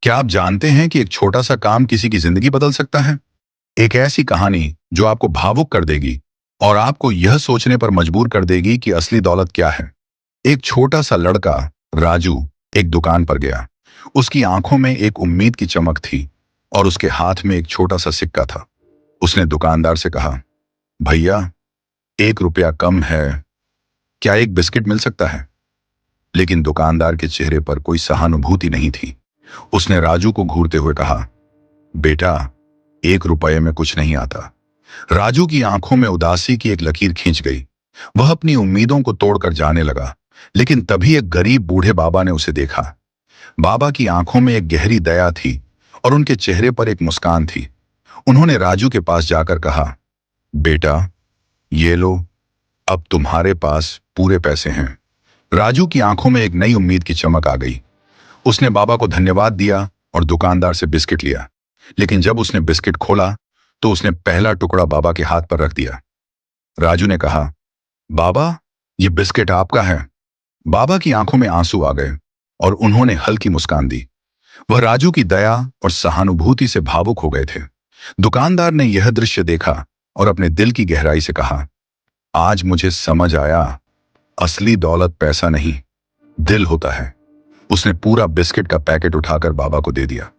क्या आप जानते हैं कि एक छोटा सा काम किसी की जिंदगी बदल सकता है? एक ऐसी कहानी जो आपको भावुक कर देगी और आपको यह सोचने पर मजबूर कर देगी कि असली दौलत क्या है। एक छोटा सा लड़का राजू एक दुकान पर गया। उसकी आंखों में एक उम्मीद की चमक थी और उसके हाथ में एक छोटा सा सिक्का था। उसने दुकानदार से कहा, भैया, 1 रुपया कम है, क्या एक बिस्किट मिल सकता है? लेकिन दुकानदार के चेहरे पर कोई सहानुभूति नहीं थी। उसने राजू को घूरते हुए कहा, बेटा, 1 रुपये में कुछ नहीं आता। राजू की आंखों में उदासी की एक लकीर खींच गई। वह अपनी उम्मीदों को तोड़कर जाने लगा। लेकिन तभी एक गरीब बूढ़े बाबा ने उसे देखा। बाबा की आंखों में एक गहरी दया थी और उनके चेहरे पर एक मुस्कान थी। उन्होंने राजू के पास जाकर कहा, बेटा, ये लो, अब तुम्हारे पास पूरे पैसे हैं। राजू की आंखों में एक नई उम्मीद की चमक आ गई। उसने बाबा को धन्यवाद दिया और दुकानदार से बिस्किट लिया। लेकिन जब उसने बिस्किट खोला तो उसने पहला टुकड़ा बाबा के हाथ पर रख दिया। राजू ने कहा, बाबा, ये बिस्किट आपका है। बाबा की आंखों में आंसू आ गए और उन्होंने हल्की मुस्कान दी। वह राजू की दया और सहानुभूति से भावुक हो गए थे। दुकानदार ने यह दृश्य देखा और अपने दिल की गहराई से कहा, आज मुझे समझ आया, असली दौलत पैसा नहीं, दिल होता है। उसने पूरा बिस्किट का पैकेट उठाकर बाबा को दे दिया।